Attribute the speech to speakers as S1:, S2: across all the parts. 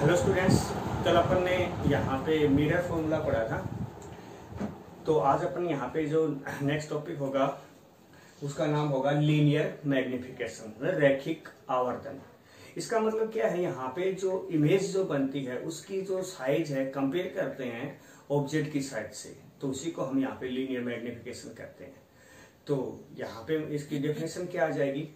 S1: Hello students, कल अपन ने यहाँ पे मिरर फॉर्मूला पढ़ा था। तो आज अपन यहाँ पे जो नेक्स्ट टॉपिक होगा उसका नाम होगा लीनियर मैग्निफिकेशन, रैखिक आवर्धन। इसका मतलब क्या है, यहाँ पे जो इमेज जो बनती है उसकी जो साइज है कंपेयर करते हैं ऑब्जेक्ट की साइज से, तो उसी को हम यहाँ पे लीनियर मैग्निफिकेशन कहते हैं। तो यहाँ पे इसकी डेफिनेशन क्या आ जाएगी,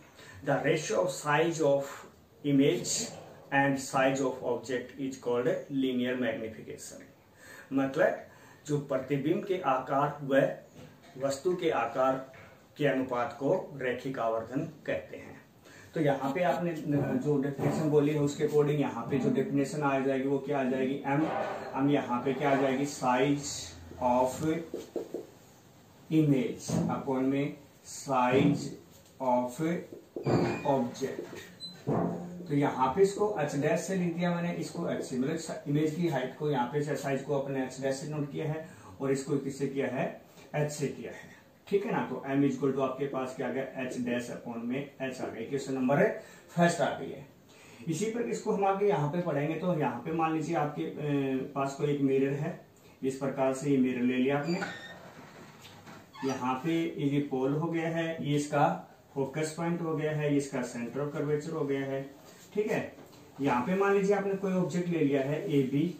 S1: the ratio of size of image and size of object is called linear magnification. मतलब जो प्रतिबिंब के आकार व वस्तु के आकार के अनुपात को रैखिक आवर्धन कहते हैं। तो यहाँ पे आपने जो डेफिनेशन बोली है उसके अकॉर्डिंग यहाँ पे जो डेफिनेशन आ जाएगी वो क्या आ जाएगी, एम यहाँ पे क्या आ जाएगी, साइज ऑफ इमेज अपॉन में साइज ऑफ ऑब्जेक्ट। तो यहाँ पे इसको एच डैश से लिख दिया मैंने, इसको एच से, मतलब इमेज की हाइट को यहाँ पे साइज को अपने एच डैश से नोट किया है और इसको किससे किया है, एच से किया है। ठीक है ना। तो एम इक्वल टू आपके पास क्या आ गया, एच डैश अपॉन में एच आ गई। क्वेश्चन नंबर फर्स्ट आ गई है। इसी पर इसको हम आगे यहाँ पे पढ़ेंगे। तो यहाँ पे मान लीजिए आपके पास कोई एक मिरर है, इस प्रकार से ये मिरर ले लिया आपने। यहाँ पे ये पोल हो गया है, ये इसका फोकस पॉइंट हो गया है, ये इसका सेंटर ऑफ कर्वेचर हो गया है। ठीक है। यहाँ पे मान लीजिए आपने कोई ऑब्जेक्ट ले लिया है ए बी,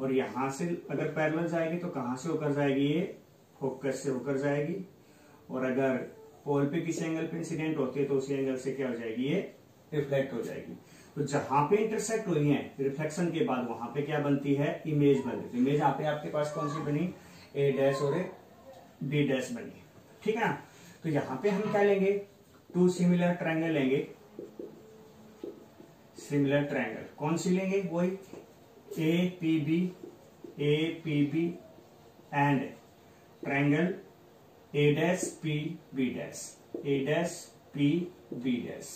S1: और यहां से अगर पैरेलल जाएगी तो कहां से होकर जाएगी, ये फोकस से होकर जाएगी। और अगर पोल पे किसी एंगल पे इंसिडेंट होती है तो उसी एंगल से क्या हो जाएगी, ये रिफ्लेक्ट हो जाएगी। तो जहां पे इंटरसेक्ट हुई है रिफ्लेक्शन के बाद वहां पे क्या बनती है, इमेज बनती है। इमेज यहाँ पे आपके पास कौन सी बनी, ए डैश और बी डैश बनी। ठीक है ना। तो यहाँ पे हम क्या लेंगे, टू सिमिलर ट्रायंगल लेंगे। सिमिलर ट्रायंगल कौन सी लेंगे, वही A P B and triangle A dash P B dash, A dash P B dash.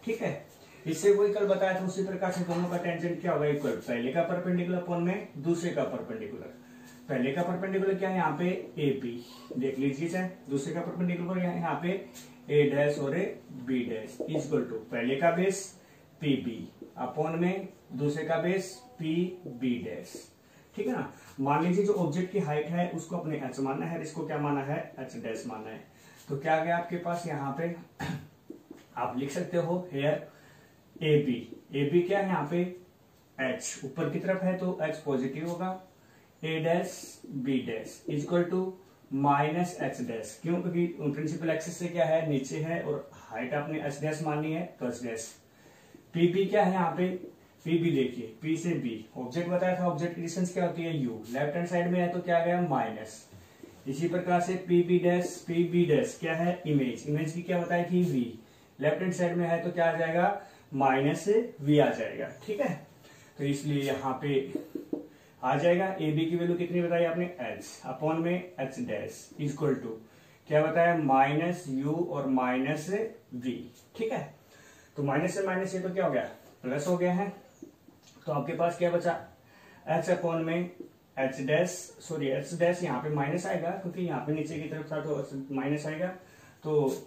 S1: ठीक है। इससे वही कल बताया था उसी प्रकार से दोनों का टेंजेंट क्या होगा, इक्वल, पहले का परपेंडिकुलर अपॉन में दूसरे का परपेंडिकुलर। पहले का परपेंडिकुलर क्या है, यहाँ पे ए बी देख लीजिए चाहे, दूसरे का परपेंडिकुलर यहाँ पे ए डैश और बी डैश इक्वल टू पहले का बेस पी बी अपॉन में दूसरे का बेस पी बी डैश। ठीक है ना। मान लीजिए जो ऑब्जेक्ट की हाइट है उसको अपने एच मानना है, इसको क्या माना है, एच डैश मानना है। तो क्या आ गया आपके पास, यहाँ पे आप लिख सकते हो हेयर ए बी क्या है यहाँ पे, एच ऊपर की तरफ है तो एच पॉजिटिव होगा, A dash B dash equal to minus H dash. क्यों, क्योंकि प्रिंसिपल एक्सिस से क्या है, नीचे है और हाइट आपने एच डैश माननी है तो एच डैश। पी बी क्या है यहाँ पे, पी बी देखिए, पी से बी ऑब्जेक्ट बताया था, ऑब्जेक्ट की डिस्टेंस क्या होती है यू, लेफ्ट हैंड साइड में है तो क्या आ गया माइनस। इसी प्रकार से पी बी डैश क्या है, इमेज, इमेज की क्या बताई थी वी, लेफ्ट हैंड साइड में है तो क्या आ जाएगा माइनस वी आ जाएगा। ठीक है। तो इसलिए यहाँ पे आ जाएगा ए बी की वैल्यू कितनी बताई आपने, एच अपॉन में एच डैश इक्वल टू क्या बताया, माइनस यू और माइनस वी। ठीक है। तो माइनस से माइनस ये तो क्या हो गया, प्लस हो गया है। तो आपके पास क्या बचा, एच अपॉन में H dash, sorry H dash यहाँ पे माइनस आएगा क्योंकि यहाँ पे नीचे की तरफ था तो माइनस आएगा। तो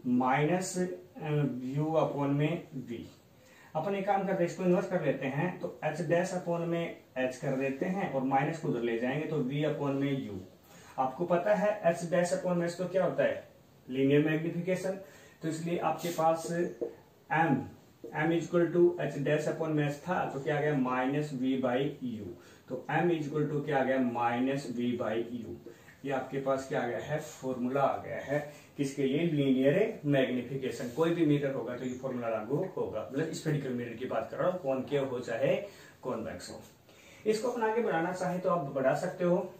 S1: माइनस यू अपॉन में वी। अपन एक काम करते हैं, इसको इन्वर्स कर लेते हैं। तो एच डैश अपॉन में एच कर देते हैं और माइनस को उधर ले जाएंगे तो वी अपॉन में यू। आपको पता है एच डैश अपॉन में तो क्या होता है, लीनियर मैग्निफिकेशन। तो इसलिए आपके पास M equal to H dash upon में था तो क्या आ गया, माइनस वी बाई यू। तो एम इक्वल टू क्या आ गया, माइनस वी बाई यू। ये आपके पास क्या आ गया है, फॉर्मूला आ गया है किसके लिए, लीनियर मैग्निफिकेशन। कोई भी मिरर होगा तो ये फॉर्मूला लागू होगा। मतलब स्फेरिकल मिरर की बात कर रहा हूँ, कॉनकेव हो चाहे कॉन्वेक्स हो। इसको अपन आगे बढ़ाना चाहे तो आप बढ़ा सकते हो।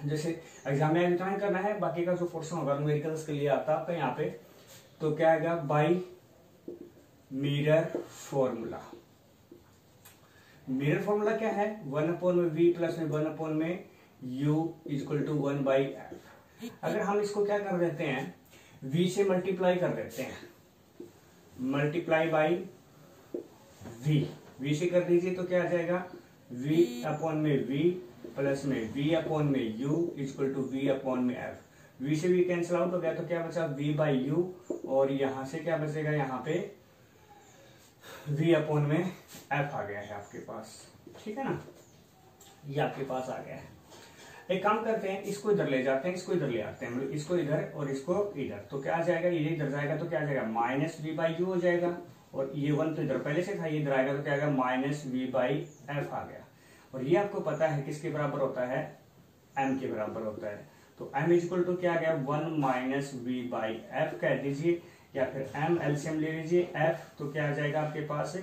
S1: जैसे एग्जाम में इतना ही करना है, बाकी का जो पोर्शन होगा न्यूमेरिकल्स के लिए आता है आपका यहाँ पे। तो क्या आएगा, by mirror formula. Mirror formula क्या है, 1 अपॉन में वी प्लस में 1 अपॉन में u equal to 1 by f. अगर हम इसको क्या कर देते हैं, v से मल्टीप्लाई कर देते हैं, मल्टीप्लाई बाई v से कर दीजिए तो क्या आ जाएगा, v अपॉन में v प्लस में v अपॉन में u equal to v upon में f। v से v कैंसिल आउट हो गया तो क्या बचा, v बाई यू, और यहां से क्या बचेगा, यहाँ पे v अपॉन में f आ गया है आपके पास, ठीक है ना, ये आपके पास आ गया है। एक काम करते हैं, इसको इधर ले जाते हैं, इसको इधर ले आते हैं, मतलब इसको इधर और इसको इधर, तो क्या आ जाएगा, ये इधर जाएगा तो क्या आ जाएगा माइनस वी बाई यू हो जाएगा, और ये 1 तो इधर पहले से था, ये इधर आएगा तो क्या आएगा माइनस वी बाई एफ आ गया। और ये आपको पता है किसके बराबर होता है, m के बराबर होता है, तो m इक्वल टू क्या आ गया 1 माइनस वी बाई एफ कह दीजिए, या फिर m एलसीएम ले लीजिए f, तो क्या आ जाएगा आपके पास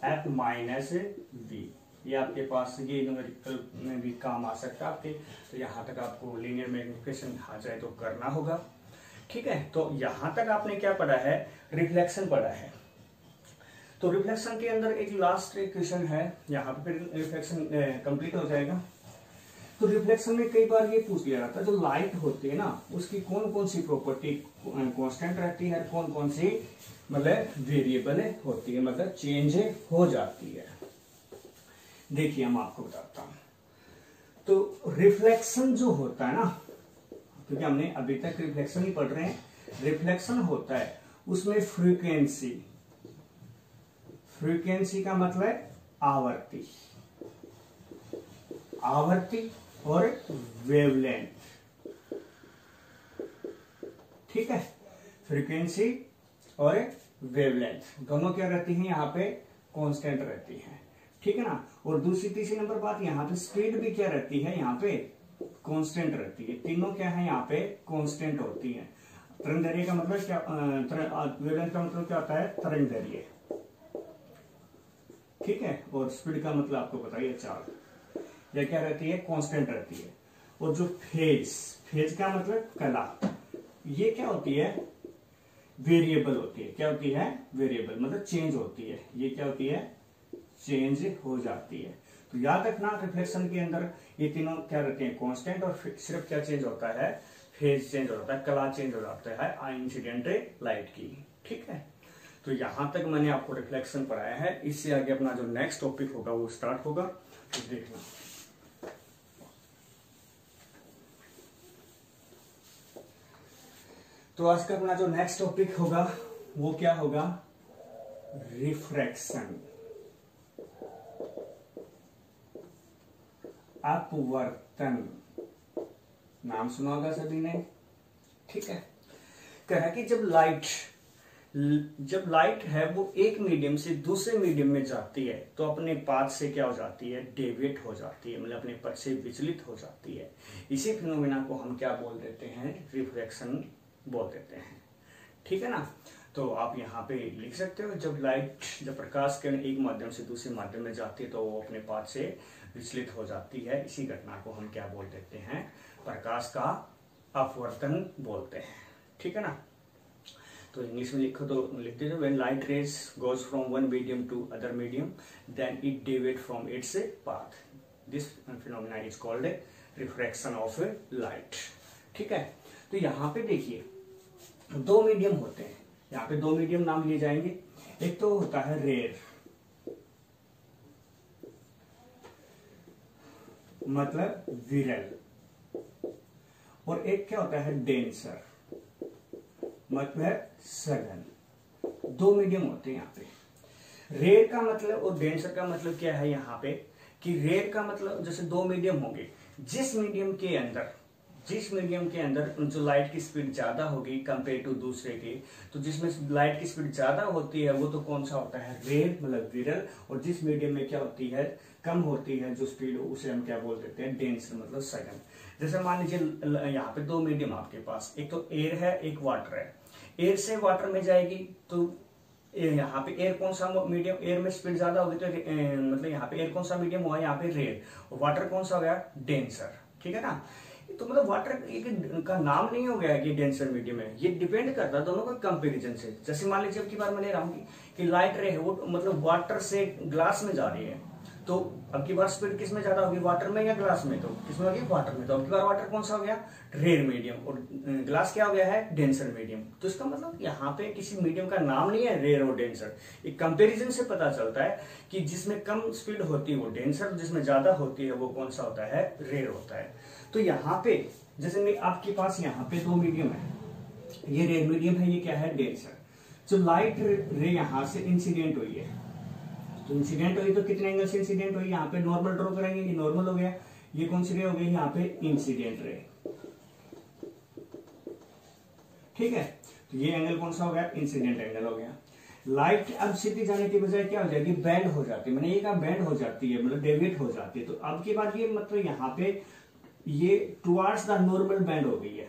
S1: f माइनस वी। ये आपके पास ये न्यूमेरिकल में भी काम आ सकता है आपके, तो यहाँ तक आपको लीनियर मैग्निफिकेशन आ जाए तो करना होगा, ठीक है। तो यहाँ तक आपने क्या पढ़ा है, रिफ्लेक्शन पढ़ा है। तो रिफ्लेक्शन के अंदर एक लास्ट क्वेश्चन है, यहाँ पे फिर रिफ्लेक्शन कंप्लीट हो जाएगा। तो रिफ्लेक्शन में कई बार ये पूछ लिया जाता है, जो लाइट होती है ना उसकी कौन कौन सी प्रॉपर्टी कांस्टेंट रहती है, कौन कौन सी मतलब वेरिएबल होती है, मतलब चेंज हो जाती है। देखिए हम आपको बताता हूं, तो रिफ्लेक्शन जो होता है ना, क्योंकि हमने अभी तक रिफ्लेक्शन ही पढ़ रहे हैं, रिफ्लेक्शन होता है उसमें फ्रीक्वेंसी, फ्रीक्वेंसी का मतलब आवर्ती, आवर्ती और वेवलेंथ, ठीक है, फ्रीक्वेंसी और वेवलेंथ दोनों क्या रहती हैं यहाँ पे कांस्टेंट रहती हैं, ठीक है ना। और दूसरी तीसरी नंबर बात, यहाँ पे स्पीड भी क्या रहती है, यहाँ पे कांस्टेंट रहती है, तीनों क्या है यहाँ पे कांस्टेंट होती है। तरंगदैर्घ्य का मतलब क्या, वेवलेंथ का मतलब क्या होता है तरंगदैर्घ्य, ठीक है, और स्पीड का मतलब आपको पता ही है चाल, यह क्या रहती है कांस्टेंट रहती है। और जो फेज, फेज का मतलब कला, ये क्या होती है वेरिएबल होती है, क्या होती है वेरिएबल मतलब चेंज होती है, ये क्या होती है चेंज हो जाती है। तो याद रखना रिफ्लेक्शन के अंदर ये तीनों क्या रहते हैं कांस्टेंट, और सिर्फ क्या चेंज होता है फेज चेंज हो जाता है, कला चेंज हो जाता है इंसिडेंट लाइट की, ठीक है। तो यहां तक मैंने आपको रिफ्लेक्शन पढ़ाया है, इससे आगे अपना जो नेक्स्ट टॉपिक होगा वो स्टार्ट होगा, तो देखना। तो आज का अपना जो नेक्स्ट टॉपिक होगा वो क्या होगा, रिफ्रैक्शन, अपवर्तन, नाम सुना होगा सभी ने, ठीक है। कहा कि जब लाइट है वो एक मीडियम से दूसरे मीडियम में जाती है तो अपने पाथ से क्या हो जाती है, डेविएट हो जाती है, मतलब अपने पथ से विचलित हो जाती है। इसी फिनोमेना को हम क्या बोल देते हैं, रिफ्रैक्शन बोल देते हैं, ठीक है ना। तो आप यहाँ पे लिख सकते हो, जब प्रकाश किरण एक माध्यम से दूसरे माध्यम में जाती है तो वो अपने पाथ से विचलित हो जाती है, इसी घटना को हम क्या बोल देते हैं, प्रकाश का अपवर्तन बोलते हैं, ठीक है ना। तो इंग्लिश में लिखो तो लिख दीजिए, when light rays goes from one medium to other medium then it deviate from its path, this phenomena is called refraction of light, ठीक है। तो यहाँ पे देखिए दो मीडियम होते हैं, यहाँ पे दो मीडियम नाम लिए जाएंगे, एक तो होता है रेयर मतलब विरल, और एक क्या होता है डेंसर मतलब सघन, दो मीडियम होते हैं यहाँ पे। रेयर का मतलब और डेंसर का मतलब क्या है यहाँ पे, कि रेयर का मतलब जैसे दो मीडियम होंगे, जिस मीडियम के अंदर जो लाइट की स्पीड ज्यादा होगी कंपेयर टू दूसरे के, तो जिसमें लाइट की स्पीड ज्यादा होती है वो तो कौन सा होता है रेयर मतलब विरल, और जिस मीडियम में क्या होती है कम होती है जो स्पीड उसे हम क्या बोल देते हैं डेंसर मतलब सघन। जैसे मान लीजिए यहाँ पे दो मीडियम आपके पास, एक तो एयर है एक वाटर है, एयर से वाटर में जाएगी तो यहाँ पे एयर कौन सा मीडियम, एयर में स्पीड ज्यादा होगी तो मतलब यहाँ पे एयर कौन सा मीडियम हुआ, यहाँ पे रेयर, और वाटर कौन सा हो गया डेंसर, ठीक है ना। तो मतलब वाटर का नाम नहीं हो गया कि डेंसर मीडियम है, ये डिपेंड करता है दोनों का कंपैरिजन से। जैसे मान लीजिए अब की बार मैं ले रहा हूँ कि लाइट रे है वो मतलब वाटर से ग्लास में जा रही है, तो अब की बार स्पीड किस में ज्यादा होगी, वाटर में या ग्लास में, तो किसमें होगी वाटर में, तो अब की बार वाटर कौन सा हो गया रेयर मीडियम, और ग्लास क्या हो गया है डेंसर मीडियम। तो इसका मतलब यहाँ पे किसी मीडियम का नाम नहीं है रेयर और डेंसर, एक कंपैरिजन से पता चलता है कि जिसमें कम स्पीड होती है वो डेंसर, जिसमें ज्यादा होती है वो कौन सा होता है रेयर होता है। तो यहाँ पे जैसे मैं आपके पास यहाँ पे दो मीडियम है, ये रेयर मीडियम है, ये क्या है डेंसर। जो लाइट रे यहाँ से इंसिडेंट हुई है, तो इंसिडेंट हुई तो कितने एंगल से इंसिडेंट हुई, यहाँ पे नॉर्मल ड्रॉ करेंगे, ये नॉर्मल हो गया, ये कौन सी रे हो गई यहाँ पे इंसिडेंट रे। ठीक है, तो ये एंगल कौन सा हो गया, इंसिडेंट एंगल हो गया। लाइट अब सीधी जाने की बजाय क्या हो जाएगी, बैंड हो जाती है, मैंने ये कहा बैंड हो जाती है, मतलब डेविएट हो जाती है। तो अब की बात ये मतलब यहाँ पे ये टुवार्ड्स द नॉर्मल बैंड हो गई है।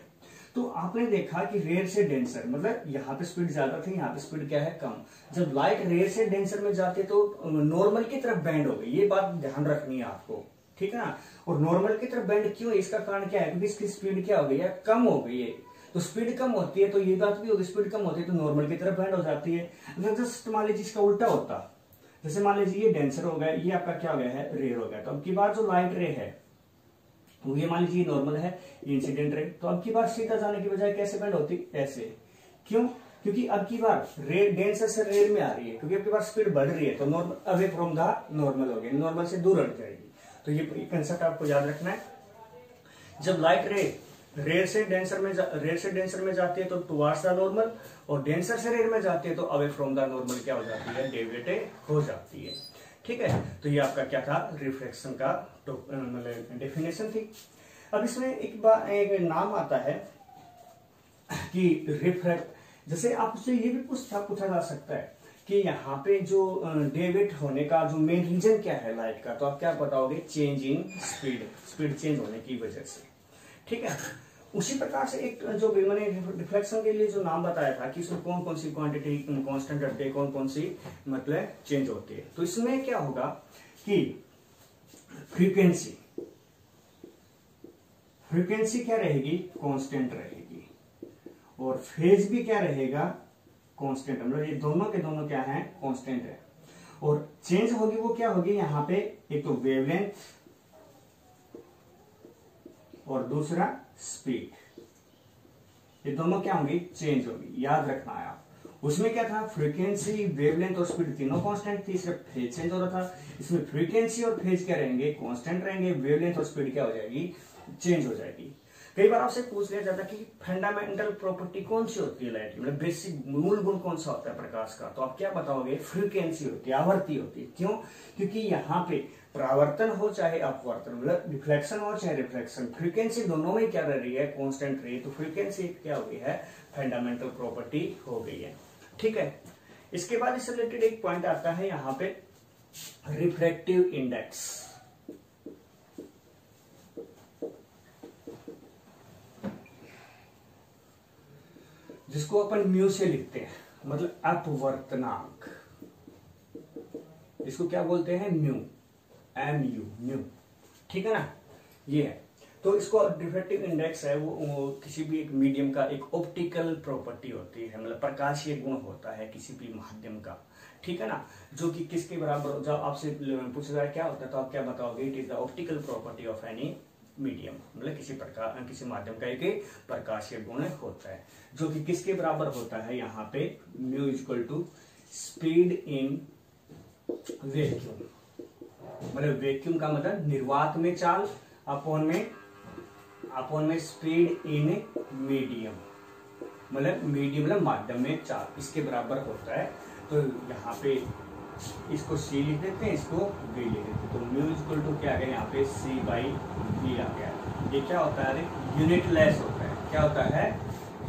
S1: तो आपने देखा कि रेयर से डेंसर, मतलब यहाँ पे स्पीड ज्यादा थी, यहाँ पे स्पीड क्या है, कम। जब लाइट रेयर से डेंसर में जाती है तो नॉर्मल की तरफ बैंड हो गई, ये बात ध्यान रखनी है आपको, ठीक है ना। और नॉर्मल की तरफ बैंड क्यों है, इसका कारण क्या है, क्योंकि इसकी स्पीड क्या हो गई है, कम हो गई है। तो स्पीड कम होती है तो ये बात भी होगी, स्पीड कम होती है तो नॉर्मल की तरफ बैंड हो जाती है। अगर जस्ट मान लीजिए इसका उल्टा होता, जैसे मान लीजिए ये डेंसर हो गया, ये आपका क्या हो गया है, रेयर हो गया, तो अब की बार जो लाइट रे है वो ये मान लीजिए नॉर्मल है, इंसिडेंट रे, तो अब की बार सीधा जाने की बजाय कैसे बैंड होती, ऐसे। क्यों, क्योंकि अब की बार डेंसर से रेयर में आ रही है, क्योंकि अब की बार स्पीड बढ़ रही है, तो normal away from the normal हो गया, नॉर्मल से दूर हट जाएगी। तो ये कंसेप्ट आपको याद रखना है। जब लाइट रे रेयर से डेंसर में जाती है तो टुवार्ड्स द नॉर्मल, और डेंसर से रेयर में जाती है तो अवे फ्रॉम द नॉर्मल क्या हो जाती है, डेविएट हो जाती है। ठीक है, तो ये आपका क्या था, रिफ्लेक्शन का मतलब डेफिनेशन थी। अब इसमें एक नाम आता है कि रिफ्लेक्ट, जैसे आपसे ये भी पूछा जा सकता है कि यहाँ पे जो डेविएट होने का जो मेन रीजन क्या है लाइट का, तो आप क्या बताओगे, चेंज इन स्पीड चेंज होने की वजह से। ठीक है, उसी प्रकार से एक जो मैंने रिफ्लेक्शन के लिए जो नाम बताया था कि इसमें कौन कौन सी क्वांटिटी कांस्टेंट रहती है, कौन कौन सी मतलब चेंज होती है। तो इसमें क्या होगा कि फ्रीक्वेंसी क्या रहेगी, कांस्टेंट रहेगी, और फेज भी क्या रहेगा, कांस्टेंट, मतलब ये दोनों के दोनों क्या है, कांस्टेंट है। और चेंज होगी वो क्या होगी, यहाँ पे एक तो वेवलेंथ और दूसरा स्पीड, ये दोनों क्या होंगी, चेंज होगी, याद रखना है आप। उसमें क्या था, फ्रीक्वेंसी, वेवलेंथ और स्पीड तीनों कांस्टेंट थी, सिर्फ फेज चेंज हो रहा था। इसमें फ्रीक्वेंसी और फेज क्या रहेंगे, कांस्टेंट रहेंगे, वेवलेंथ और स्पीड क्या हो जाएगी, चेंज हो जाएगी। कई बार आपसे पूछ लिया जाता है कि फंडामेंटल प्रॉपर्टी कौन सी होती है लाइट, मतलब बेसिक मूल गुण कौन सा होता है प्रकाश का, तो आप क्या बताओगे, फ्रीक्वेंसी होती है, आवृत्ति होती है। क्यों, क्योंकि यहाँ पे परावर्तन हो चाहे अपवर्तन, मतलब रिफ्लेक्शन हो चाहे रिफ्लेक्शन, फ्रीक्वेंसी दोनों में क्या रह रही है, कांस्टेंट रही है। तो फ्रीक्वेंसी क्या हो गई है, फंडामेंटल प्रॉपर्टी हो गई है। ठीक है, इसके बाद इससे रिलेटेड एक पॉइंट आता है यहाँ पे, रिफ्रैक्टिव इंडेक्स। जिसको अपन म्यू से लिखते हैं, मतलब अपवर्तनांक, इसको क्या बोलते हैं, म्यू, MU, म्यू। ठीक है ना, ये है। तो इसको रिफ्रैक्टिव इंडेक्स है वो किसी भी एक मीडियम का एक ऑप्टिकल प्रॉपर्टी होती है, मतलब प्रकाशीय गुण होता है किसी भी माध्यम का। ठीक है ना, जो कि किसके बराबर, जब आपसे पूछा जाए क्या होता है तो आप क्या बताओगे, it is the optical property of any medium, मतलब किसी माध्यम का एक प्रकाशीय गुण होता है, जो कि किसके बराबर होता है, यहाँ पे mu equal to speed in vacuum, मतलब वैक्यूम का मतलब निर्वात में चाल, अपॉन में स्पीड इन मीडियम, मतलब मीडियम मतलब माध्यम में चाल, इसके बराबर होता है। तो यहाँ पे इसको C लिख देते हैं, इसको V लिख देते हैं। तो म्यू इक्वल टू क्या आ गया, यहाँ पे C/V आ गया। ये क्या होता है, यूनिट लेस होता है। क्या होता है,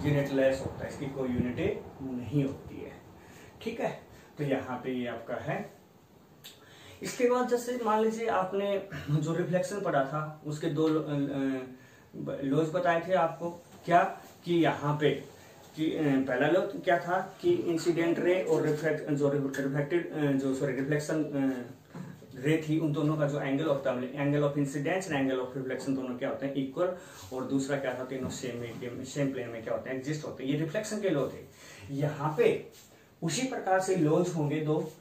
S1: यूनिट लेस होता है, इसकी कोई यूनिट नहीं होती है। ठीक है, तो यहाँ पे ये आपका है। इसके बाद जैसे मान लीजिए आपने जो रिफ्लेक्शन पढ़ा था उसके दो लॉज बताए थे आपको, क्या कि यहाँ पे कि पहला लॉ क्या था कि इंसिडेंट रे और रिफ्लेक्शन रे थी, उन दोनों का जो एंगल होता है, angle of incidence and angle of reflection दोनों क्या होते हैं, इक्वल। और दूसरा क्या था, तीनों सेम प्लेन में क्या होते हैं, एग्जिस्ट होते हैं। ये रिफ्लेक्शन के लॉ थे। यहाँ पे उसी प्रकार से लॉज होंगे दो,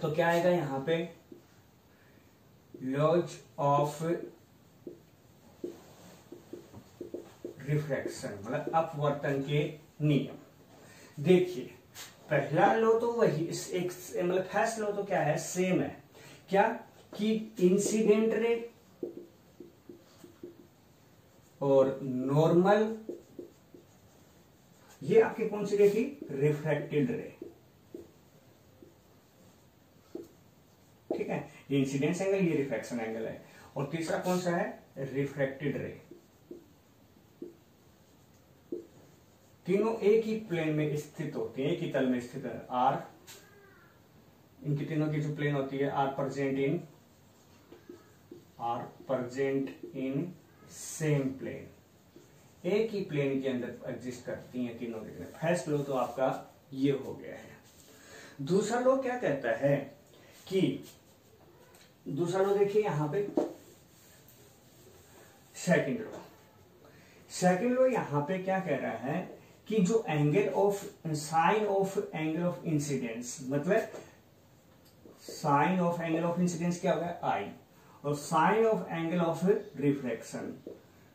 S1: तो क्या आएगा यहाँ पे, लॉज ऑफ रिफ्रैक्शन, मतलब अपवर्तन के नियम। देखिए पहला लो तो वही एक मतलब फर्स्ट लो तो क्या है, सेम है। क्या कि इंसिडेंट रे और नॉर्मल, ये आपकी कौन सी रे थी, रिफ्रैक्टेड रे। ठीक है, ये इंसिडेंस एंगल, ये रिफ्रैक्शन एंगल है। और तीसरा कौन सा है, रिफ्रैक्टेड रे। तीनों एक ही प्लेन में स्थित होते हैं, एक ही तल में स्थित है। आर, इनकी तीनों की जो प्लेन होती है, are present in same plane, एक ही प्लेन के अंदर एग्जिस्ट करती हैं तीनों के। फर्स्ट लॉ तो आपका ये हो गया है। दूसरा लॉ क्या कहता है कि, दूसरा लॉ देखिए यहां पे, सेकंड लॉ यहां पे क्या कह रहा है कि जो angle of, sine of angle of incidence, मतलब sine of angle of incidence क्या होगा, आई, और sine of angle of refraction,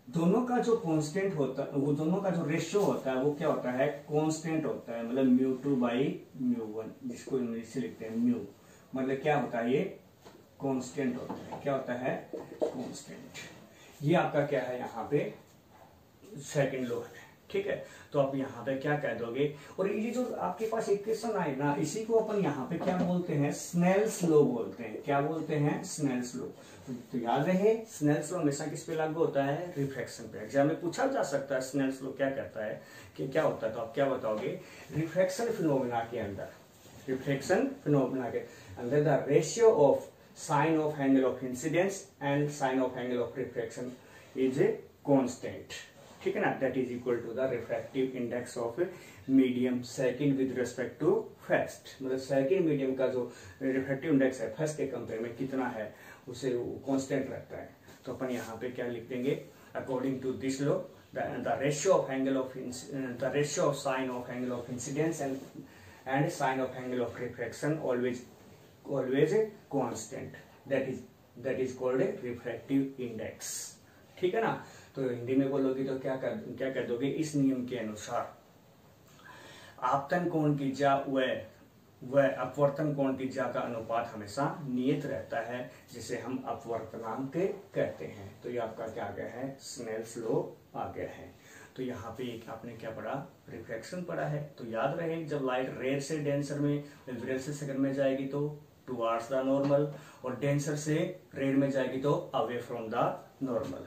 S1: दोनों का जो कांस्टेंट होता है, वो दोनों का जो रेशियो होता है वो क्या होता है, कांस्टेंट होता है। मतलब μ2/μ1, जिसको इंग्लिश से लिखते हैं म्यू, मतलब क्या होता है, ये कांस्टेंट होता है। क्या होता है, कांस्टेंट। ये आपका क्या है यहाँ पे, सेकंड लॉ है, ठीक है। तो आप यहाँ पे क्या कह दोगे, और ये जो आपके पास इक्वेशन आए ना, इसी को अपन यहाँ पे क्या बोलते हैं, स्नेल्स लॉ बोलते हैं। क्या बोलते हैं, स्नेल्स लॉ। तो याद रहे, स्नेल्स लॉ हमेशा किस पे लागू होता है, रिफ्रैक्शन पे। एग्जाम में पूछा जा सकता है स्नेल्स लॉ क्या कहता है, कि क्या होता है, तो आप क्या बताओगे, रिफ्रैक्शन फिनोमेना के अंदर, रिफ्रैक्शन फिनोमेना के अंदर the ratio of sine of angle of incidence and sine of angle of refraction is a constant, ठीक है ना, that is equal to the refractive index of medium second with respect to first. मतलब second medium का जो refractive index है first के compare में कितना है, उसे कांस्टेंट रहता है। तो अपन यहाँ पे क्या लिख देंगे, according to this law the ratio of angle of the ratio of sine of angle of incidence and sine of angle of refraction always a constant, that is called a refractive index, ठीक है ना। तो हिंदी में बोलोगे तो क्या कर दोगे, इस नियम के अनुसार आपतन कोण की जा व अपवर्तन कोण की जा का अनुपात हमेशा नियत रहता है, जिसे हम अपवर्तनांक कहते हैं। तो ये आपका क्या आ गया है, स्नेल्स लॉ आ गया है। तो यहाँ पे आपने क्या पढ़ा, रिफ्रैक्शन पढ़ा है। तो याद रहे, जब लाइट रेयर से डेंसर में, रेयर से सेकंड में जाएगी तो टुवार्ड्स द नॉर्मल, और डेंसर से रेयर में जाएगी तो अवे फ्रॉम द नॉर्मल।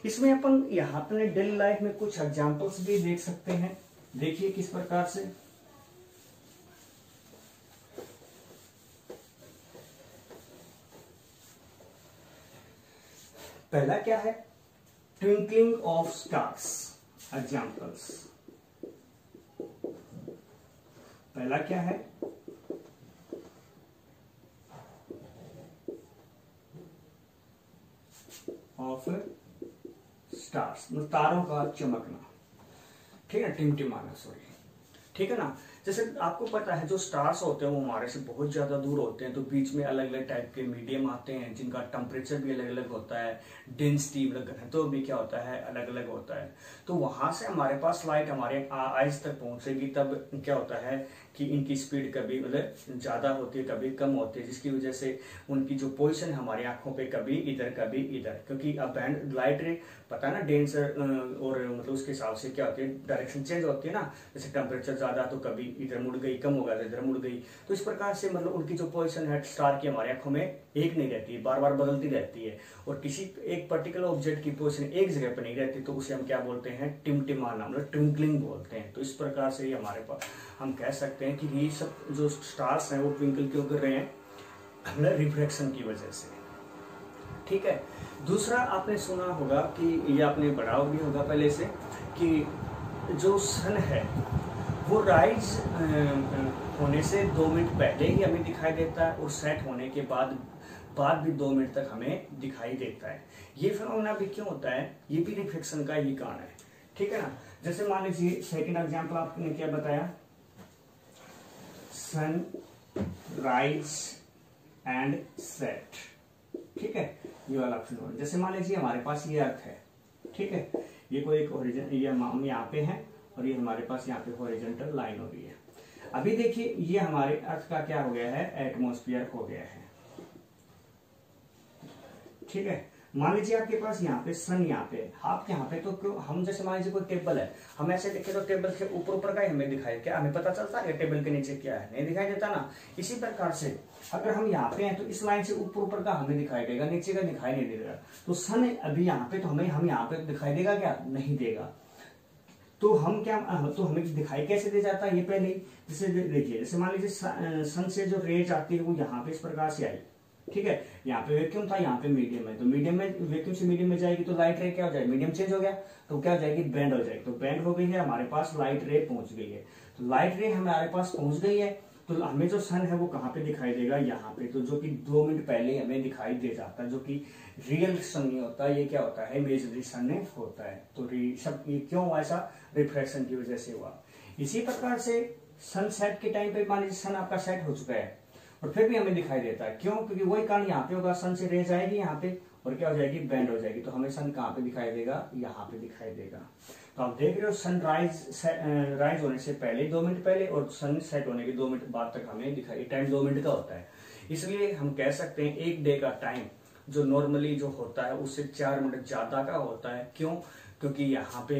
S1: इसमें अपन यहाँ पे डेली लाइफ में कुछ एग्जांपल्स भी देख सकते हैं। देखिए किस प्रकार से, पहला क्या है, ट्विंकलिंग ऑफ स्टार्स। एग्जांपल्स, पहला क्या है, ऑफ स्टार्स, मतलब तारों का चमकना, ठीक है, टिमटिमाना, सॉरी, ठीक है ना। जैसे आपको पता है जो स्टार्स होते हैं वो हमारे से बहुत ज्यादा दूर होते हैं, तो बीच में अलग अलग टाइप के मीडियम आते हैं जिनका टेम्परेचर भी अलग अलग होता है, डेंसिटी अलग है, तो भी क्या होता है, अलग अलग होता है। तो वहां से हमारे पास लाइट हमारे आइज तक पहुंचेगी, तब क्या होता है कि इनकी स्पीड कभी मतलब ज्यादा होती है, कभी कम होती है, जिसकी वजह से उनकी जो पोजिशन है हमारी आंखों पे कभी इधर कभी इधर, क्योंकि अब बैंड लाइट रे पता है ना, डेंसर और मतलब उसके हिसाब से क्या होती है, डायरेक्शन चेंज होती है ना। जैसे टेम्परेचर ज्यादा तो कभी इधर मुड़ गई, कम होगा तो इधर मुड़ गई। तो इस प्रकार से मतलब उनकी जो पोजीशन है स्टार की हमारी आंखों में एक नहीं रहती है, बार बार बदलती रहती है। और किसी एक पर्टिकुलर ऑब्जेक्ट की पोजीशन एक जगह पर नहीं रहती, तो उसे हम क्या बोलते हैं, टिमटिमाना, मतलब ट्विंकलिंग बोलते हैं। तो इस प्रकार से हमारे पास हम कह सकते हैं कि ये सब जो स्टार्स हैं वो ट्विंकल क्यों कर रहे हैं, मतलब रिफ्रैक्शन की वजह से, ठीक है। दूसरा आपने सुना होगा कि ये आपने पढ़ा भी होगा पहले से, कि जो सन है वो राइज होने से 2 मिनट पहले ही हमें दिखाई देता है, और सेट होने के बाद भी 2 मिनट तक हमें दिखाई देता है। ये फिनोमेना भी क्यों होता है, ये भी रिफ्लेक्शन का ही कारण है, ठीक है ना। जैसे मान लीजिए सेकेंड एग्जाम्पल आपने क्या बताया, सन राइज एंड सेट, ठीक है, ये वाला फिनोमेना। जैसे मान लीजिए हमारे पास ये अर्थ है, ठीक है, ये कोई एक ओरिजिन, ये हम यहाँ पे है और ये हमारे पास यहाँ पे हॉरिजॉन्टल लाइन हो रही है। अभी देखिए ये हमारे अर्थ का क्या हो गया है, एटमॉस्फेयर हो गया है, ठीक है। मान लीजिए आपके पास यहाँ पे सन यहाँ पे आप यहाँ पे, तो क्यों हम जैसे मान लीजिए कोई टेबल है, हम ऐसे देखें तो टेबल के ऊपर का ही हमें दिखाई, क्या हमें पता चलता है टेबल के नीचे क्या है, नहीं दिखाई देता ना। इसी प्रकार से अगर हम यहाँ पे हैं तो इस लाइन से ऊपर का हमें दिखाई देगा, नीचे का दिखाई नहीं देगा। तो सन अभी यहाँ पे, तो हम यहाँ पे दिखाई देगा क्या, नहीं देगा। तो हम क्या, तो हमें दिखाई कैसे दे जाता है ये पहले, जैसे देखिए, जैसे मान लीजिए सन से जो रेज आती है वो यहाँ पे इस प्रकार से आई, ठीक है। यहाँ पे वैक्यूम था, यहाँ पे मीडियम है, तो मीडियम में वैक्यूम से मीडियम में जाएगी तो लाइट रे क्या हो जाएगी, मीडियम चेंज हो गया तो क्या हो जाएगी, बैंड हो जाएगी। तो बैंड हो गई है, हमारे पास लाइट रे पहुंच गई है। तो लाइट रे हमारे पास पहुंच गई है, तो हमें जो सन है वो कहाँ पे दिखाई देगा, यहाँ पे। तो जो कि 2 मिनट पहले हमें दिखाई दे जाता है, जो कि रियल सन नहीं होता, ये क्या होता है, इमेजिनरी सन होता है। तो सब ये क्यों ऐसा, रिफ्रैक्शन की वजह से हुआ। इसी प्रकार से सन सेट के टाइम पे मान लीजिए सन आपका सेट हो चुका है और फिर भी हमें दिखाई देता है, क्यों, क्योंकि वही कारण यहाँ पे होगा, सन से रेज आएगी यहाँ पे और क्या हो जाएगी, बैंड हो जाएगी। तो हमें सन कहाँ पे दिखाई देगा, यहाँ पे दिखाई देगा। तो आप देख रहे हो सन राइज होने से पहले 2 मिनट पहले और सन सेट होने के 2 मिनट बाद तक हमें दिखाई, टाइम 2 मिनट का होता है। इसलिए हम कह सकते हैं एक डे का टाइम जो नॉर्मली जो होता है उससे 4 मिनट ज्यादा का होता है। क्यों, क्योंकि यहाँ पे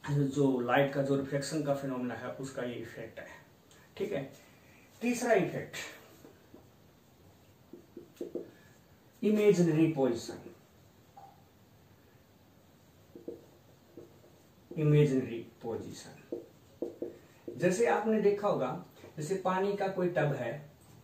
S1: जो लाइट का जो रिफ्लेक्शन का फिनोमेना है उसका ये इफेक्ट है, ठीक है। तीसरा effect, imaginary position. Imaginary position, जैसे आपने देखा होगा, जैसे पानी का कोई टब है,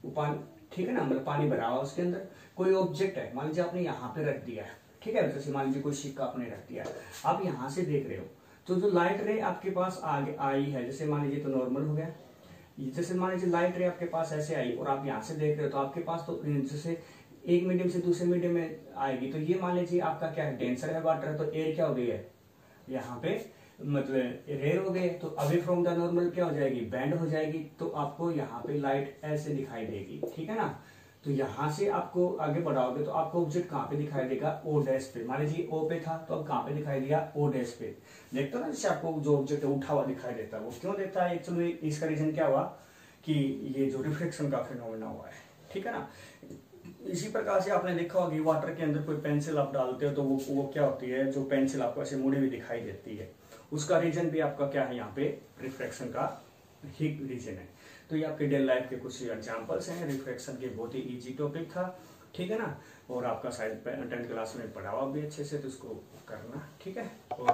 S1: वो पानी, ठीक है ना, मतलब पानी भरा हुआ, उसके अंदर कोई ऑब्जेक्ट है, मान लीजिए आपने यहाँ पे रख दिया है, ठीक है। जैसे मान लीजिए कोई सिक्का आपने रख दिया है, आप यहाँ से देख रहे हो, तो जो लाइट रे आपके पास आगे आई है, जैसे मान लीजिए तो नॉर्मल हो गया, जैसे मान लीजिए लाइट रे आपके पास ऐसे आई और आप यहाँ से देख रहे हो, तो आपके पास तो जैसे एक मीडियम से दूसरे मीडियम में आएगी, तो ये मान लीजिए आपका क्या है, डेंसर है वाटर है, तो एयर क्या हो गई है, यहाँ पे मतलब रेयर हो गए, तो अवे फ्रॉम द नॉर्मल क्या हो जाएगी, बैंड हो जाएगी। तो आपको यहाँ पे लाइट ऐसे दिखाई देगी, ठीक है ना। तो यहाँ से आपको आगे बढ़ाओगे तो आपको ऑब्जेक्ट कहाँ पे दिखाई देगा, ओ डैश पे। मान लीजिए ओ पे था तो अब कहाँ पे दिखाई दिया, ओ डैश पे। देखते हो ना, जैसे आपको जो ऑब्जेक्ट उठा हुआ दिखाई देता है, वो क्यों देता है, एक्चुअली इसका रीजन क्या हुआ कि ये जो रिफ्लेक्शन का फिनोमेना हुआ है, ठीक है ना। इसी प्रकार से आपने देखा होगा वाटर के अंदर कोई पेंसिल आप डालते हो तो वो क्या होती है, जो पेंसिल आपको ऐसे मुड़ी हुई दिखाई देती है, उसका रीजन भी आपका क्या है, यहाँ पे रिफ्रैक्शन का ही रीजन है। तो ये आपके डेली लाइफ के कुछ एग्जांपल्स हैं। रिफ्रैक्शन के बहुत ही इजी टॉपिक था, ठीक है ना, और आपका शायद 10th क्लास में पढ़ा हुआ भी अच्छे से, तो उसको करना, ठीक है। और